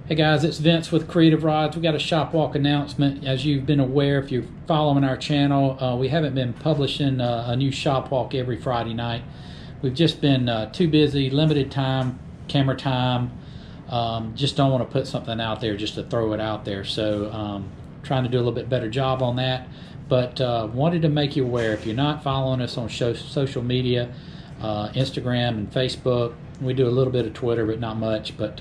Hey guys, it's Vince with Creative Rods. We got a shop walk announcement. As you've been aware, if you're following our channel, we haven't been publishing a new shop walk every Friday night. We've just been too busy, limited time, camera time. Just don't want to put something out there just to throw it out there. So trying to do a little bit better job on that. But wanted to make you aware, if you're not following us on social media, Instagram and Facebook, we do a little bit of Twitter, but not much. But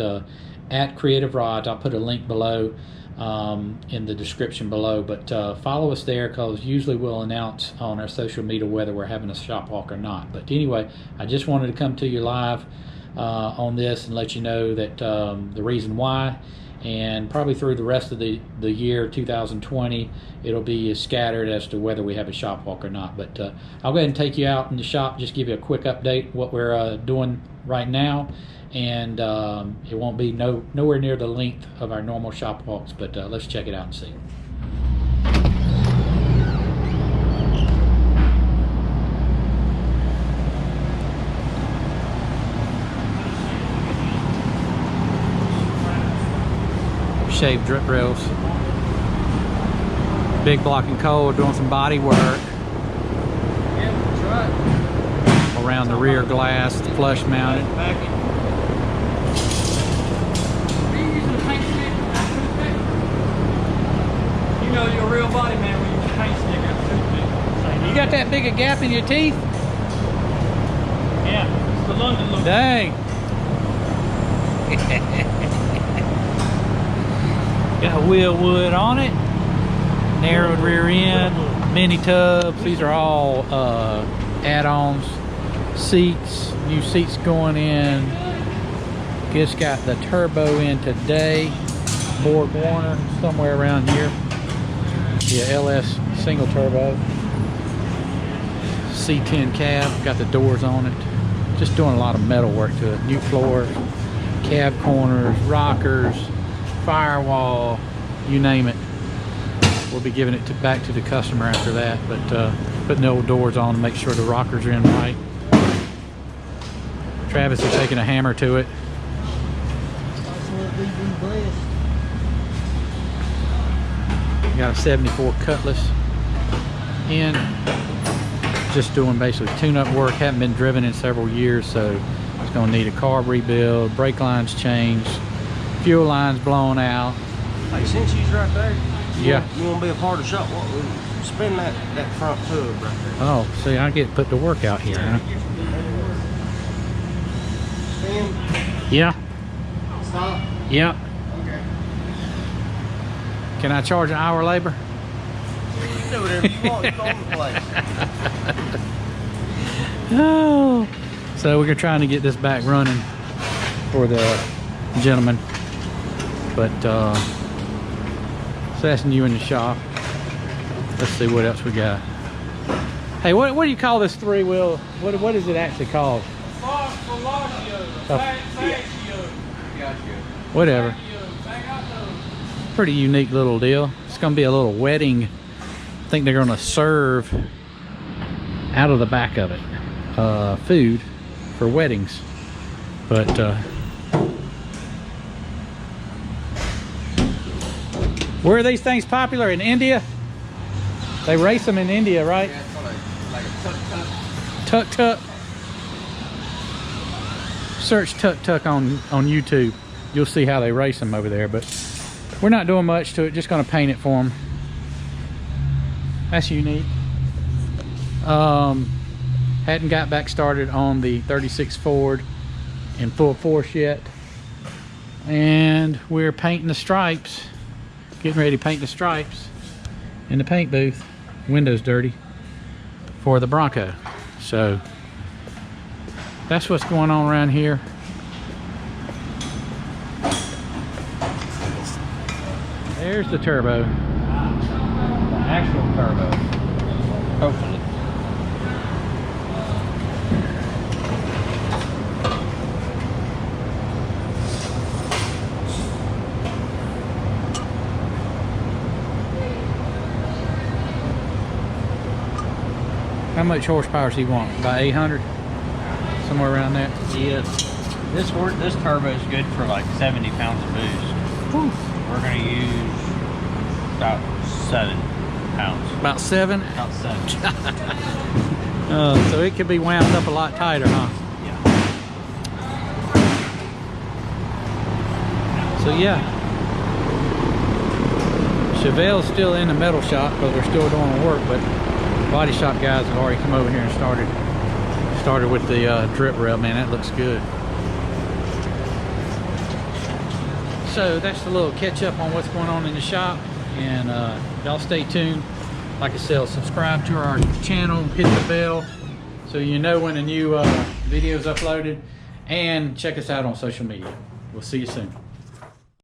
at Creative Rods, I'll put a link below in the description below. But follow us there, because usually we'll announce on our social media whether we're having a shop walk or not. But anyway, I just wanted to come to you live on this and let you know that the reason why. And probably through the rest of the year 2020, it'll be scattered as to whether we have a shop walk or not. But I'll go ahead and take you out in the shop, just give you a quick update what we're doing right now. And it won't be nowhere near the length of our normal shop walks, but let's check it out and see. Shaved drip rails. Big Block and Coal doing some body work. Yeah, that's right. Around the rear glass, flush mounted. You know you're a real body man when you use a paint stick out the toothpick. You got that big a gap in your teeth? Yeah, it's the London look. Dang. Got wheel wood on it. Narrowed rear end, mini tubs. These are all add-ons. Seats, new seats going in. Just got the turbo in today. Borg Warner, somewhere around here. Yeah, LS single turbo. C10 cab, got the doors on it. Just doing a lot of metal work to it. New floors, cab corners, rockers, firewall, you name it. We'll be giving it back to the customer after that, but putting the old doors on to make sure the rockers are in right. Travis is taking a hammer to it. Got a 74 Cutlass in. Just doing basically tune-up work. Haven't been driven in several years, so it's going to need a carb rebuild, brake lines changed, fuel lines blown out. Hey, since she's right there, Yeah. You want to be a part of the shop? Well, spin that front tub right there. Oh, see, I get put to work out here, huh? Spin. Yeah. Stop. Yeah. Okay. Can I charge an hour labor? You can do whatever you want. You own the place. Oh. So we're trying to get this back running for the gentleman. But so that's new in the shop. Let's see what else we got. Hey, what do you call this three-wheel? What is it actually called? Whatever. Pretty unique little deal. It's gonna be a little wedding. I think they're gonna serve out of the back of it food for weddings. But where are these things popular? In India? They race them in India, right? Yeah, it's like a tuk-tuk. Tuk-tuk. Search tuk-tuk on YouTube. You'll see how they race them over there, but we're not doing much to it. Just gonna paint it for them. That's unique. Hadn't got back started on the 36 Ford in full force yet. And we're painting the stripes. Getting ready to paint the stripes in the paint booth. Windows dirty for the Bronco. So that's what's going on around here. There's the turbo. Actual turbo. Hopefully. How much horsepower does he want? About 800? Somewhere around that? Yeah. This turbo is good for like 70 pounds of boost. We're gonna use about 7 pounds. About 7. About 7. So it could be wound up a lot tighter, huh? Yeah. So yeah, Chevelle's still in the metal shop because they're still doing the work, but body shop guys have already come over here and started with the drip rail. Man, that looks good. So that's a little catch up on what's going on in the shop, and y'all stay tuned. Like I said, subscribe to our channel, hit the bell so you know when a new video is uploaded, and check us out on social media. We'll see you soon.